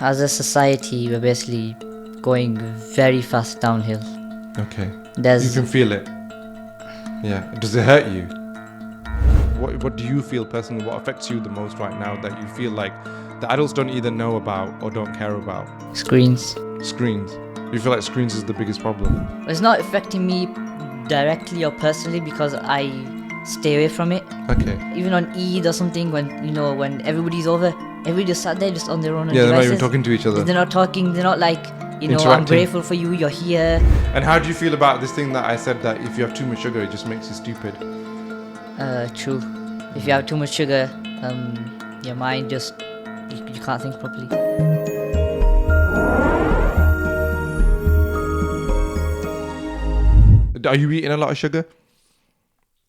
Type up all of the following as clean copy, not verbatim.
as a society, we're basically going very fast downhill. Okay. There's You can feel it. Yeah. Does it hurt you? What do you feel personally? What affects you the most right now that you feel like the adults don't either know about or don't care about? screens. Screens. You feel like screens is the biggest problem? It's not affecting me directly or personally because I stay away from it. Okay. Even on Eid or something, when everybody's over, everybody just sat there just on their own Yeah, they're not devices. even talking to each other. They're not talking. They're not like, I'm Interacting. grateful for you. You're here. And how do you feel about this thing that I said that if you have too much sugar, it just makes you stupid? True. If you have too much sugar, your mind just you can't think properly. Are you eating a lot of sugar?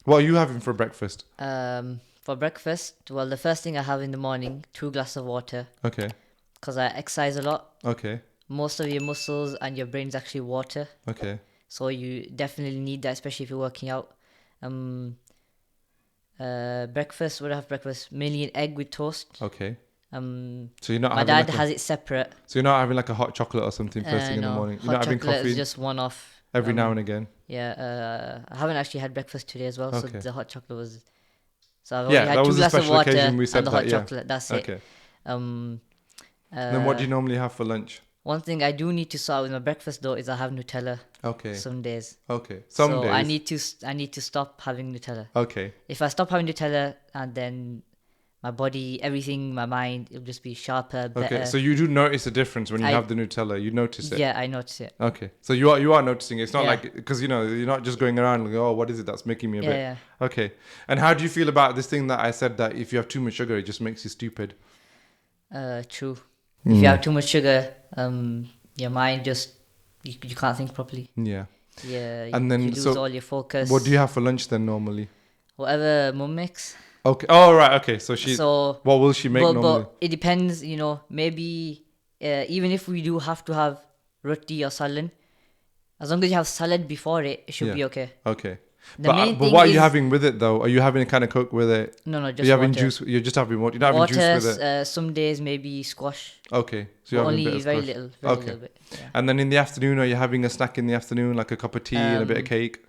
What are you having for breakfast? For breakfast, well, the first thing I have in the morning, 2 glasses of water, Okay. because I exercise a lot. Okay. Most of your muscles and your brain's actually water, Okay. so you definitely need that, especially if you're working out. Breakfast, what do I have for breakfast? Mainly an egg with toast. Okay. So you're not my having dad like has it separate. So you're not having like a hot chocolate or something first thing in the morning? You're Hot not having chocolate coffee is just one off. every now and again? Yeah, I haven't actually had breakfast today as well, Okay. so the hot chocolate was. So I've only Yeah, had that 2 was a glasses of special water occasion we said and the hot that, yeah. chocolate. That's it. Okay. Um, Then what do you normally have for lunch? One thing I do need to sort out with my breakfast though is I have Nutella Okay. some days. Okay. Some So days. I need to stop having Nutella. Okay. If I stop having Nutella, and then my body, everything, my mind, it'll just be sharper, better. Okay. So you do notice a difference when you I- have the Nutella. You notice it. Yeah, I notice it. Okay. So you are noticing it. It's not Yeah. like because you're not just going around like, oh, what is it that's making me a bit. Yeah. Okay. And how do you feel about this thing that I said that if you have too much sugar, it just makes you stupid? True. If you have too much sugar, your mind just you can't think properly. Yeah. Yeah, And then you lose all your focus. What do you have for lunch then normally? Whatever mum makes. Okay. Oh right. Okay. So what will she make normally? But it depends, maybe even if we do have to have roti or salad, as long as you have salad before it, it should be okay. Okay. The main But thing what are you is- having with it though? Are you having a kind of Coke with it? No, Are just you having water. juice? You're just having water. You're not having Water, juice with it. some days maybe squash. Okay. So you're having a Only bit of very squash. little, very Okay. little bit. Yeah. And then in the afternoon, are you having a snack in the afternoon, like a cup of tea and a bit of cake?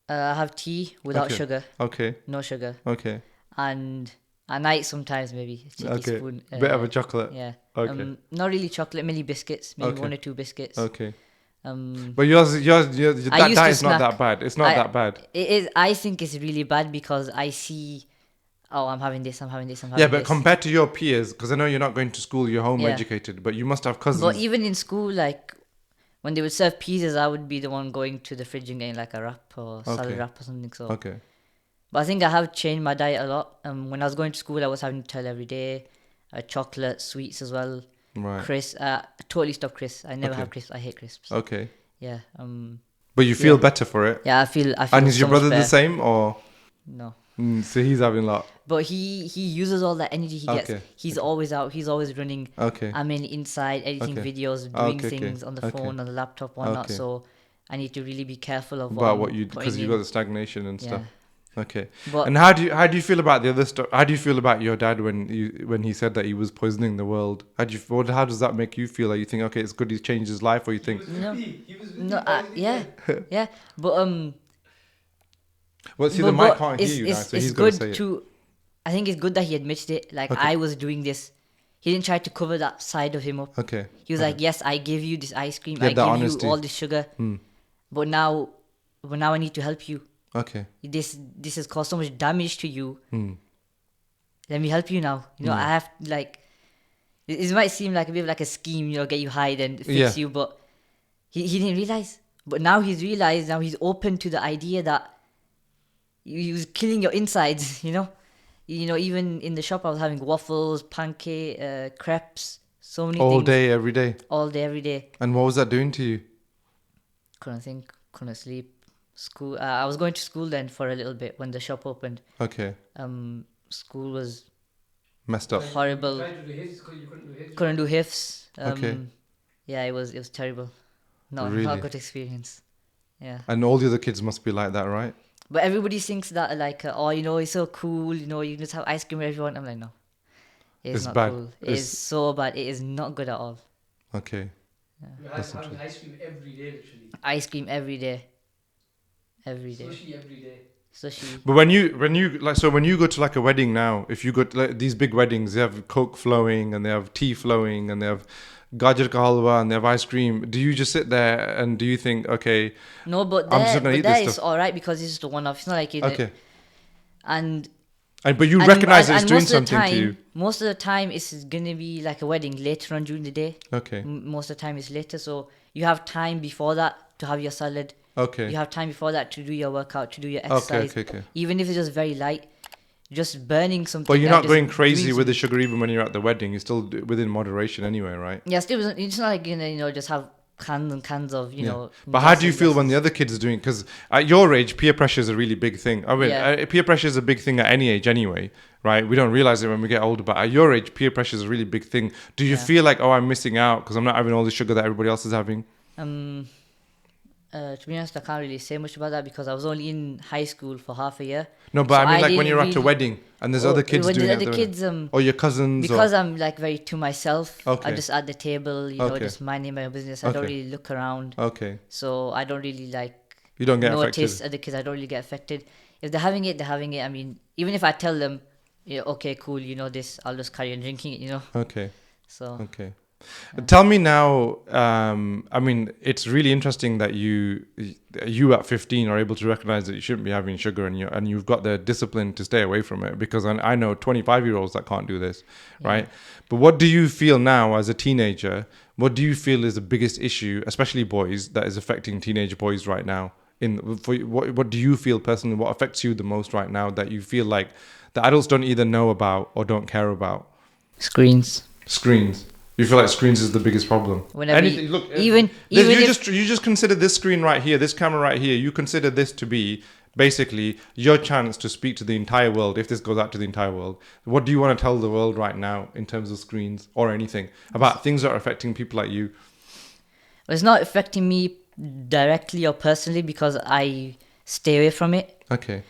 I have tea without Okay. sugar, Okay. no sugar, Okay. and at night sometimes maybe a cheeky Okay. spoon. Bit of a chocolate. Yeah. Okay. Not really chocolate, mainly biscuits, maybe Okay. 1 or 2 biscuits. Okay. I But yours that used to diet's not snack. that bad. It's not that bad. It is. I think it's really bad because I see, I'm having this, I'm having this, I'm having Yeah, this. but compared to your peers, because I know you're not going to school, you're home Yeah. educated, but you must have cousins. But even in school, like when they would serve pizzas, I would be the one going to the fridge and getting like a wrap or salad Okay. wrap or something. So, Okay. but I think I have changed my diet a lot. When I was going to school, I was having Nutella every day, chocolate, sweets as well, Right. crisps. I totally stopped crisps. I never Okay. have crisps. I hate crisps. Okay. Yeah. But you feel Yeah. better for it. Yeah. I feel. And is your so much brother the better. same or? No. So he's having a lot. But he uses all that energy he gets. Okay. He's always out. He's always running. Okay. I'm in inside editing Okay. videos, doing Okay, okay. things on the Okay. phone, on the laptop, whatnot. Okay. So I need to really be careful of About I'm what you putting because you've in. got the stagnation and stuff. Okay. But And how do you feel about the other stuff? How do you feel about your dad when he said that he was poisoning the world? How does that make you feel? Like you think, okay, it's good he's changed his life, or you think, yeah, yeah. But well, see, but, the mic but can't hear it's, you now, it's, so it's he's got to good say it. to. I think it's good that he admitted it. Like Okay. I was doing this. He didn't try to cover that side of him up. Okay. He was like, "Yes, I give you this ice cream. Yeah, I that give honesty. you all this sugar. Hmm. But now I need to help you. Okay. This has caused so much damage to you. Hmm. Let me help you now. I have like. It might seem like a bit of like a scheme, get you high and fix Yeah. you, but he didn't realize. But now he's realized. Now he's open to the idea that he was killing your insides. Even in the shop, I was having waffles, pancake, crepes, so many All things. day, every day. All day, every day. And what was that doing to you? Couldn't think, couldn't sleep. School. I was going to school then for a little bit when the shop opened. Okay. School was Messed up. horrible. Tried to do hifs because you couldn't do hifs. Couldn't do hifs. Okay. Yeah, it was terrible. Not Really? a good experience. Yeah. And all the other kids must be like that, right? But everybody thinks that like, it's so cool. You can just have ice cream wherever you want. I'm like, no. It is It's not bad. cool. It is so bad. It is not good at all. Okay. We're That's having interesting. ice cream every day, literally. Ice cream every day. Every day. Sushi every day. Sushi. But when you go to like a wedding now, if you go to like these big weddings, they have Coke flowing and they have tea flowing and they have gajar ka halwa and they have ice cream. Do you just sit there and do you think, okay, No, but I'm just there, gonna eat but this there it's stuff? all right because it's just a one-off. It's not like you know, Okay, and but you and, recognize and, it's and doing most of the something to you. time, most of the time it's gonna be like a wedding later on during the day. Okay, Most of the time it's later, so you have time before that to have your salad. okay, You have time before that to do your workout, to do your okay, exercise. okay. Even if it's just very light, just burning something. But you're and not just going crazy doing with the some- sugar even when you're at the wedding. You're still within moderation anyway, right? Yeah, still, it's not like just have cans and cans of Yeah. know. But how do you glasses, feel when the glasses. other kids are doing? Because at your age, peer pressure is a really big thing. I mean, Yeah. peer pressure is a big thing at any age anyway, right? We don't realize it when we get older. But at your age, peer pressure is a really big thing. Do you Yeah. feel like, oh, I'm missing out because I'm not having all the sugar that everybody else is having? To be honest, I can't really say much about that because I was only in high school for half a year. No, but So I mean, like when didn't you're at a really- wedding and there's Oh, other kids when doing the it. other at the kids, wedding. Or your cousins. because I'm like very to myself. Okay. I'm just at the table, Okay. just minding my own business. I don't Okay. really look around, Okay. so I don't really like You don't get notice affected. other kids. I don't really get affected. If they're having it, they're having it. I mean, even if I tell them, yeah, okay, cool, this, I'll just carry on drinking it. Okay. So Okay. Tell me now. I mean, it's really interesting that you at 15 are able to recognize that you shouldn't be having sugar, and you've got the discipline to stay away from it. Because I know 25-year-olds that can't do this, right? But what do you feel now as a teenager? What do you feel is the biggest issue, especially boys, that is affecting teenage boys right now? What do you feel personally? What affects you the most right now that you feel like the adults don't either know about or don't care about? screens. Screens. You feel like screens is the biggest problem. Whenever Anything, look, even you if just consider this screen right here, this camera right here. You consider this to be basically your chance to speak to the entire world. If this goes out to the entire world, what do you want to tell the world right now in terms of screens or anything about things that are affecting people like you? it's not affecting me directly or personally because I stay away from it. Okay.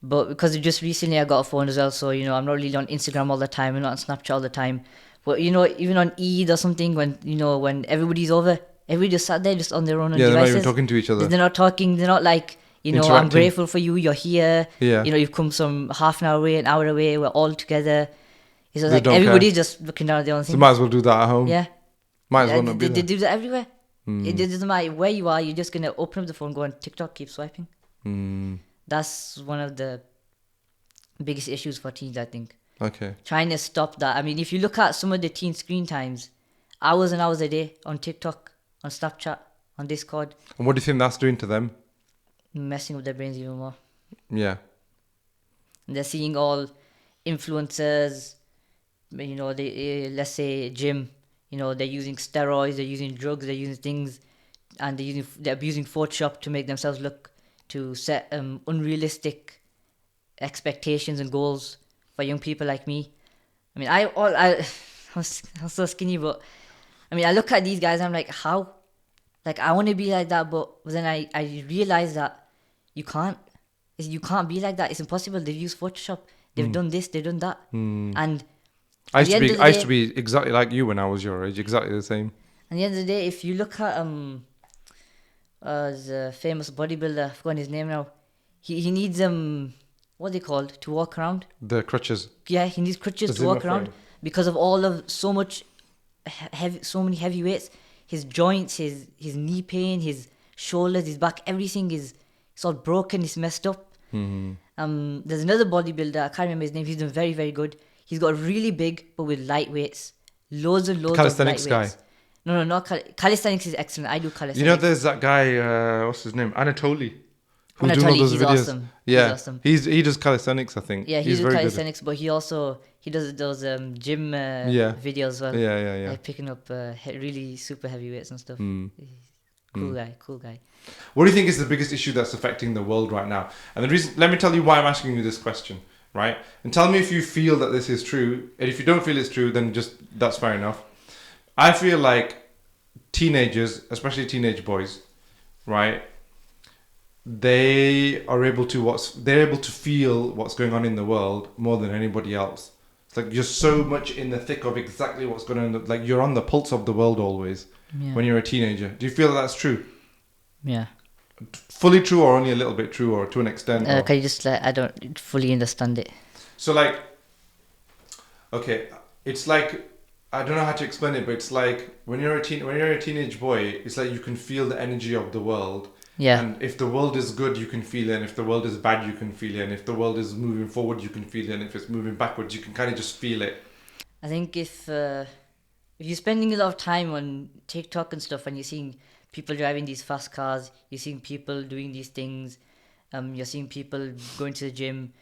But because just recently I got a phone as well, so I'm not really on Instagram all the time, I'm not on Snapchat all the time. But even on Eid or something, when everybody's over, everybody just sat there just on their own Yeah, they're not devices. even talking to each other. They're not talking. They're not like I'm Interacting. grateful for you. You're here. Yeah. You've come from half an hour away, an hour away. We're all together. It's just They like don't care. everybody's just looking down at their own So thing. might as well do that at home. Yeah. Might as well Yeah, not be they there. do that everywhere. It doesn't matter where you are. You're just gonna open up the phone, go on TikTok, keep swiping. That's one of the biggest issues for teens, I think. Okay. Trying to stop that. I mean, if you look at some of the teen screen times, hours and hours a day on TikTok, on Snapchat, on Discord, And what do you think that's doing to them? messing with their brains even more. Yeah. And they're seeing all influencers, they let's say gym, they're using steroids, they're using drugs, they're using things, and they're abusing Photoshop to make themselves look, to set unrealistic expectations and goals for young people like me. I mean, I'm so skinny, but I mean, I look at these guys, I'm like, how? Like, I want to be like that, but then I realize that you can't. You can't be like that. It's impossible. They've used Photoshop. They've done this. They've done that. And I at used the to end be of the I used day- to be exactly like you when I was your age, exactly the same. at the end of the day, if you look at the famous bodybuilder, I've forgotten his name now. He needs what they called to walk around. The crutches. Yeah, he needs crutches The to walk Zimmer around frame. because of all of so many heavy weights. His joints, his knee pain, his shoulders, his back, everything is it's all broken. It's messed up. There's another bodybuilder, I can't remember his name. He's doing very, very good. He's got really big, but with light weights, loads and loads Calisthenics of light guy. weights. No, not calisthenics is excellent. I do calisthenics. You know, there's that guy. What's his name? Anatoly. Who's doing all Anatoly, those he's videos? awesome. Yeah, He's awesome. he does calisthenics. I think. Yeah, he he's does very good. calisthenics, but he does those gym Yeah. videos as well. Yeah. Like picking up really super heavy weights and stuff. Cool guy. What do you think is the biggest issue that's affecting the world right now? And the reason, let me tell you why I'm asking you this question, right? And tell me if you feel that this is true. And if you don't feel it's true, then just that's fair enough. I feel like teenagers, especially teenage boys, right? They're able to feel what's going on in the world more than anybody else. It's like you're so much in the thick of exactly what's going on. Like you're on the pulse of the world always Yeah. when you're a teenager. Do you feel that's true? Yeah. Fully true, or only a little bit true, or to an extent? Or... Can you just I don't fully understand it. So like, okay, it's like I don't know how to explain it, but it's like when you're a teenage boy, it's like you can feel the energy of the world. Yeah. And if the world is good, you can feel it. And if the world is bad, you can feel it. And if the world is moving forward, you can feel it. And if it's moving backwards, you can kind of just feel it. I think if you're spending a lot of time on TikTok and stuff, and you're seeing people driving these fast cars, you're seeing people doing these things, you're seeing people going to the gym,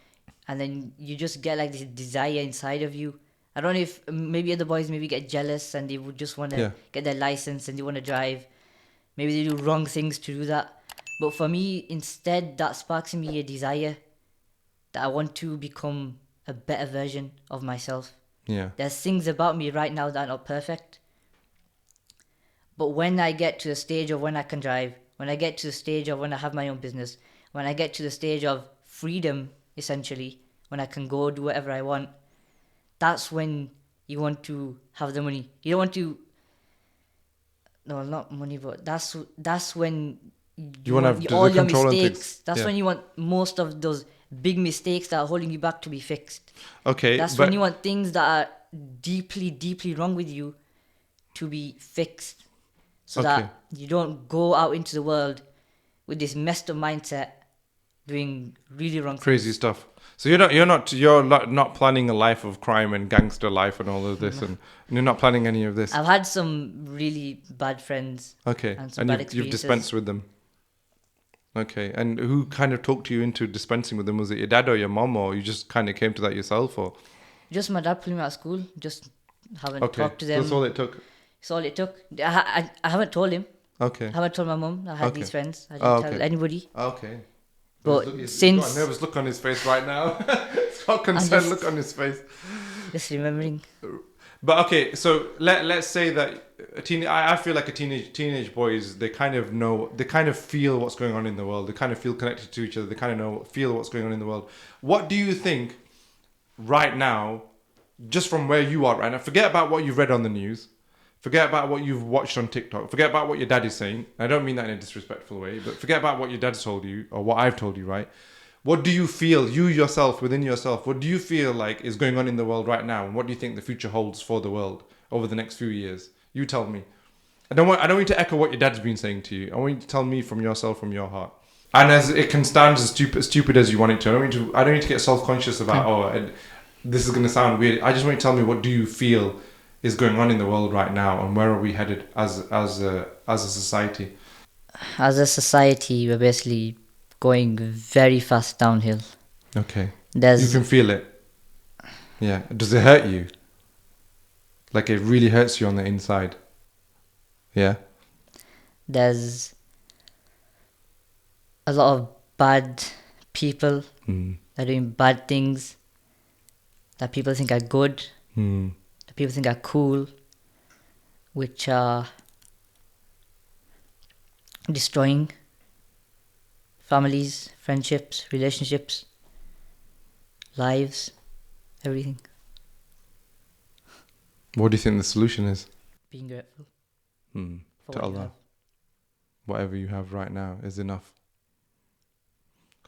and then you just get like this desire inside of you. I don't know if maybe other boys maybe get jealous and they would just want to Yeah. get their license and they want to drive. Maybe they do wrong things to do that. But for me, instead, that sparks in me a desire that I want to become a better version of myself. Yeah. There's things about me right now that are not perfect. But when I get to the stage of when I can drive, when I get to the stage of when I have my own business, when I get to the stage of freedom, essentially, when I can go do whatever I want, that's when you want to have the money. You don't want to... No, not money, but that's when You wanna have the all your control and mistakes. things. That's Yeah. when you want most of those big mistakes that are holding you back to be fixed. Okay. That's but when you want things that are deeply, deeply wrong with you to be fixed. So Okay. that you don't go out into the world with this messed up mindset doing really wrong crazy stuff. So you're not planning a life of crime and gangster life and all of this, and you're not planning any of this. things. I've had some really bad friends. Okay. And some And bad you've experiences. dispensed with them. Okay. And who kind of talked you into dispensing with them? Was it your dad or your mom, or you just kind of came to that yourself, or? Just my dad pulling me out of school. Just haven't Okay. talked to them. That's all it took. It's all it took. I haven't told him. Okay. I haven't told my mum. I had Okay. these friends. I didn't Oh, tell okay. anybody. Okay. But He's got since a nervous look on his face right now. He's got a concerned just- look on his face. just remembering, But okay, so let's say that I feel like a teenage boys, they kind of know, they kind of feel what's going on in the world. They kind of feel connected to each other. They kind of feel what's going on in the world. What do you think right now, just from where you are right now? Forget about what you've read on the news. Forget about what you've watched on TikTok. Forget about what your dad is saying. I don't mean that in a disrespectful way, but forget about what your dad's told you or what I've told you, right? What do you feel, you yourself, within yourself, what do you feel like is going on in the world right now? And what do you think the future holds for the world over the next few years? You tell me. I don't want you to echo what your dad's been saying to you. I want you to tell me from yourself, from your heart. And as it can stand as stupid as you want it to. I don't need to get self-conscious about, this is going to sound weird. I just want you to tell me, what do you feel is going on in the world right now, and where are we headed as a society? as a society, we're basically going very fast downhill. Okay. You There's can feel it. Yeah. Does it hurt you? Like it really hurts you on the inside? Yeah. there's a lot of bad people Mm. that are doing bad things that people think are good, Mm. that people think are cool, which are destroying families, friendships, relationships, lives, everything. What do you think the solution is? Being grateful Mm. for To what you Allah. have. Whatever you have right now is enough.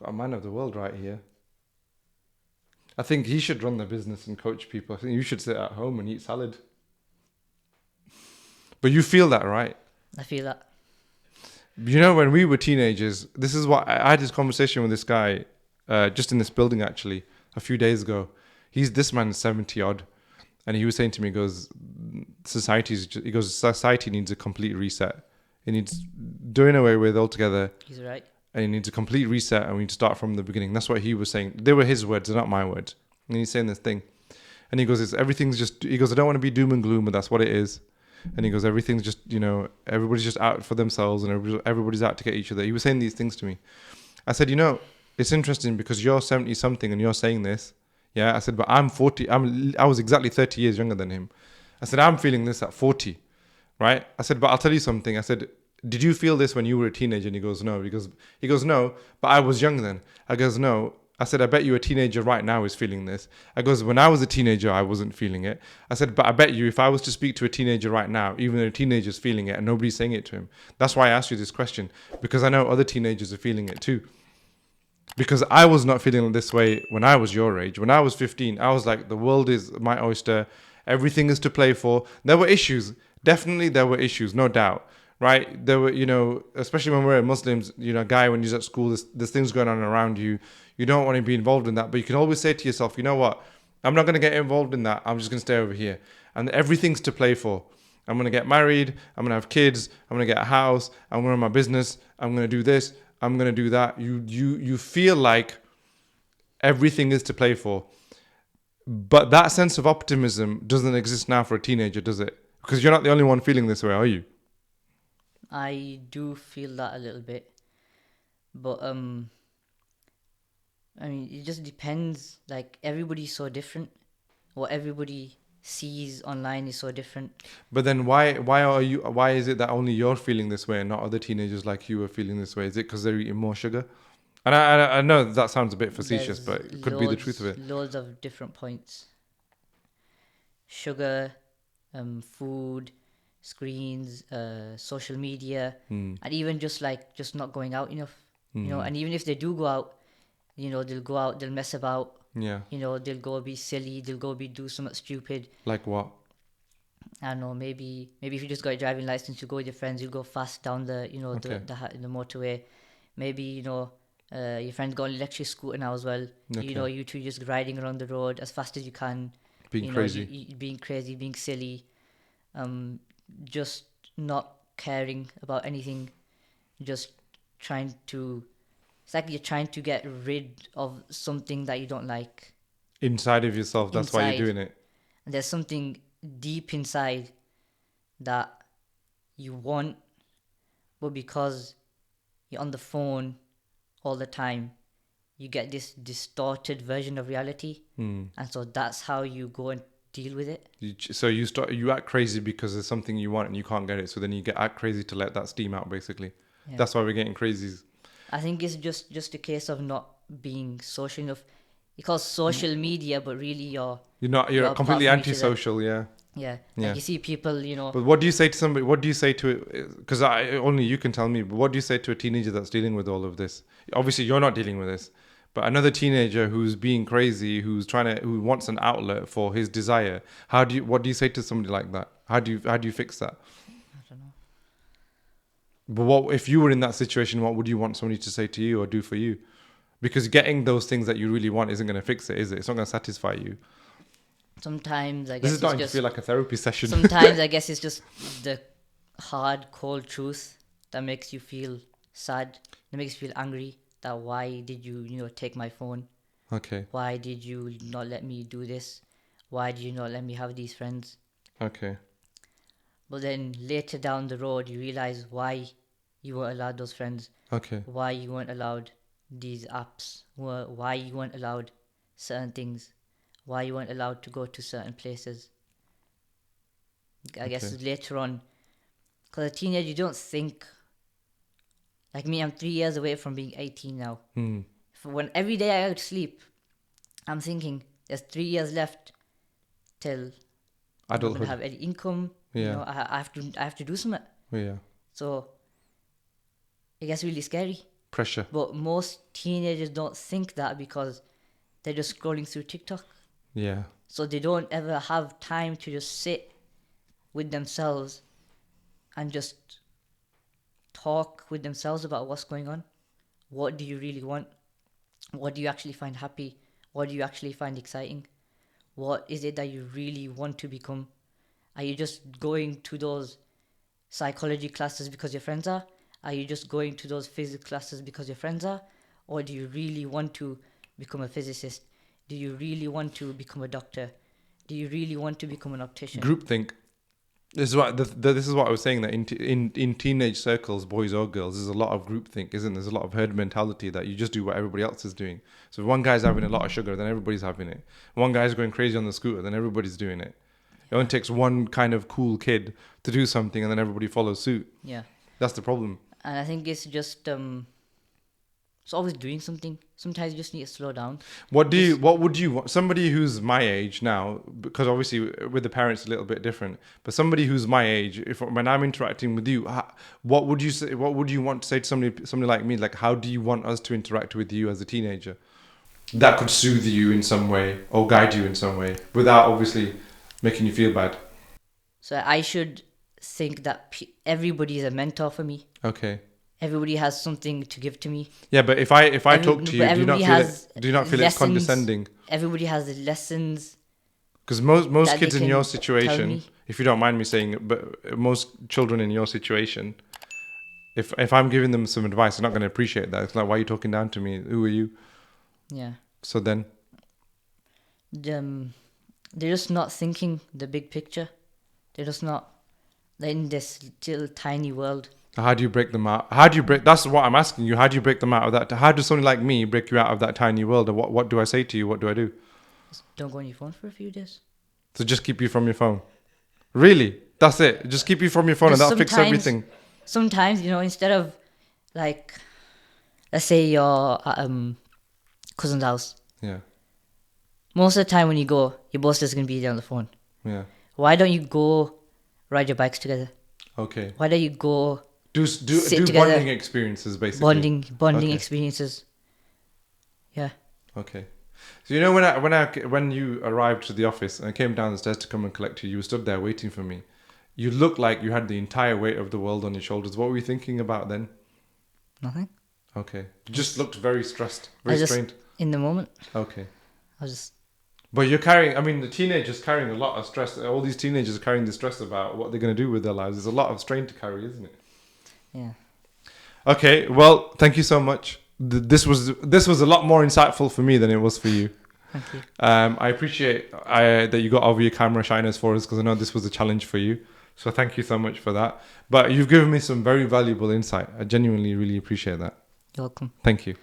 Got a man of the world right here. I think he should run the business and coach people. I think you should sit at home and eat salad. But you feel that, right? I feel that. You know, when we were teenagers, this is what I had this conversation with this guy, just in this building actually, a few days ago. This man's 70 odd, and he was saying to me, he goes, society needs a complete reset. It needs doing away with altogether, He's right. and it needs a complete reset, and we need to start from the beginning. That's what he was saying. They were his words, they're not my words. And he's saying this thing, and he goes, he goes, I don't want to be doom and gloom, but that's what it is. And he goes, everything's just, everybody's just out for themselves, and everybody's out to get each other. He was saying these things to me. I said, it's interesting because you're 70 something and you're saying this. Yeah. I said, but I'm 40. I was exactly 30 years younger than him. I said, I'm feeling this at 40. Right. I said, but I'll tell you something. I said, did you feel this when you were a teenager? And he goes, no. He goes, no, but I was young then. I goes, no, I said, I bet you a teenager right now is feeling this. I goes, when I was a teenager, I wasn't feeling it. I said, but I bet you if I was to speak to a teenager right now, even though a teenager's feeling it and nobody's saying it to him. That's why I asked you this question, because I know other teenagers are feeling it too. Because I was not feeling this way when I was your age. When I was 15, I was like, the world is my oyster. Everything is to play for. There were issues. Definitely there were issues, no doubt. Right? There were, especially when we're Muslims, guy, when he's at school, there's things going on around you. You don't want to be involved in that. But you can always say to yourself, you know what? I'm not going to get involved in that. I'm just going to stay over here. And everything's to play for. I'm going to get married. I'm going to have kids. I'm going to get a house. I'm going to run my business. I'm going to do this. I'm going to do that. You feel like everything is to play for. But that sense of optimism doesn't exist now for a teenager, does it? Because you're not the only one feeling this way, are you? I do feel that a little bit. But, I mean, it just depends. Like, everybody's so different. What everybody sees online is so different. But then why is it that only you're feeling this way and not other teenagers like you are feeling this way? Is it because they're eating more sugar? And I know that sounds a bit facetious, There's but it could be the truth of it. Loads of different points. Sugar, food, screens, social media, and even just not going out enough. And even if they do go out, they'll go out, they'll mess about. Yeah. They'll go be silly, they'll go do something stupid. Like what? I don't know, maybe if you just got a driving license, you go with your friends, you go fast down the the motorway. Maybe your friend got an electric scooter now as well. Okay. You two just riding around the road as fast as you can. Being crazy. Being crazy, being silly, just not caring about anything, just trying to. It's like you're trying to get rid of something that you don't like. Inside of yourself, that's why you're doing it. And there's something deep inside that you want, but because you're on the phone all the time, you get this distorted version of reality. And so that's how you go and deal with it. So you act crazy because there's something you want and you can't get it. So then you act crazy to let that steam out, basically. Yeah. That's why we're getting crazies. I think it's just a case of not being social enough. You call social media, but really you're completely antisocial. Yeah. Like you see people, But what do you say to somebody? What do you say to it? Because only you can tell me. But what do you say to a teenager that's dealing with all of this? Obviously, you're not dealing with this, but another teenager who's being crazy, who wants an outlet for his desire. What do you say to somebody like that? How do you fix that? I don't know. But if you were in that situation, what would you want somebody to say to you or do for you? Because getting those things that you really want isn't going to fix it, is it? It's not going to satisfy you. Sometimes I guess this is starting to feel like a therapy session. Sometimes I guess it's just the hard, cold truth that makes you feel sad, that makes you feel angry. That why did you take my phone? Okay. Why did you not let me do this? Why did you not let me have these friends? Okay. But then later down the road, you realize why you weren't allowed those friends. Okay. Why you weren't allowed these apps. Why you weren't allowed certain things. Why you weren't allowed to go to certain places. I guess later on, because a teenager, you don't think. Like me, I'm 3 years away from being 18 now. When every day I go to sleep, I'm thinking there's 3 years left till adulthood. I'm gonna have any income. Yeah. I have to do something. Yeah. So it gets really scary. Pressure. But most teenagers don't think that because they're just scrolling through TikTok. Yeah. So they don't ever have time to just sit with themselves and just talk with themselves about what's going on. What do you really want? What do you actually find happy? What do you actually find exciting? What is it that you really want to become? Are you just going to those psychology classes because your friends are? Are you just going to those physics classes because your friends are? Or do you really want to become a physicist? Do you really want to become a doctor? Do you really want to become an optician? Groupthink. This is what this is what I was saying, that in teenage circles, boys or girls, there's a lot of groupthink, isn't there? There's a lot of herd mentality that you just do what everybody else is doing. So if one guy's having a lot of sugar, then everybody's having it. One guy's going crazy on the scooter, then everybody's doing it. It only takes one kind of cool kid to do something, and then everybody follows suit. Yeah. That's the problem. And I think it's just It's always doing something. Sometimes you just need to slow down. What would you want? Somebody who's my age now, because obviously with the parents a little bit different, but somebody who's my age, if when I'm interacting with you, what would you say? What would you want to say to somebody like me? Like, how do you want us to interact with you as a teenager? That could soothe you in some way or guide you in some way without obviously making you feel bad. So I should think that everybody is a mentor for me. Okay. Everybody has something to give to me. Yeah, but if I talk to you, do you not feel it's lessons. condescending? Everybody has the lessons. Because most that kids they in your can tell situation, me. if you don't mind me saying it, but most children in your situation, if I'm giving them some advice, they're not going to appreciate that. It's like, why are you talking down to me? Who are you? Yeah. So then, They're just not thinking the big picture. They're just not. They're in this little tiny world. how do you break them out? How do you break? That's what I'm asking you. How do you break them out of that? How does somebody like me break you out of that tiny world? And what do I say to you? What do I do? Just don't go on your phone for a few days. So just keep you from your phone. Really? That's it. Just keep you from your phone, and Just that'll fix sometimes- everything. Sometimes, instead of like, let's say you're at cousin's house. Yeah. Most of the time when you go, your boss is going to be there on the phone. Yeah. Why don't you go ride your bikes together? Okay. Why don't you go Do sit together. bonding experiences basically. bonding Okay. experiences? Yeah. Okay. So when you arrived to the office and I came down the stairs to come and collect you, you stood there waiting for me. You looked like you had the entire weight of the world on your shoulders. What were you thinking about then? Nothing. Okay. You just looked very stressed, I very just, strained. in the moment, Okay. I was just, But you're carrying, the teenagers carrying a lot of stress. All these teenagers are carrying the stress about what they're going to do with their lives. There's a lot of strain to carry, isn't it? yeah. Okay. Well, thank you so much. This was a lot more insightful for me than it was for you. Thank you. I appreciate that you got over your camera shyness for us because I know this was a challenge for you. So thank you so much for that. But you've given me some very valuable insight. I genuinely really appreciate that. You're welcome. Thank you.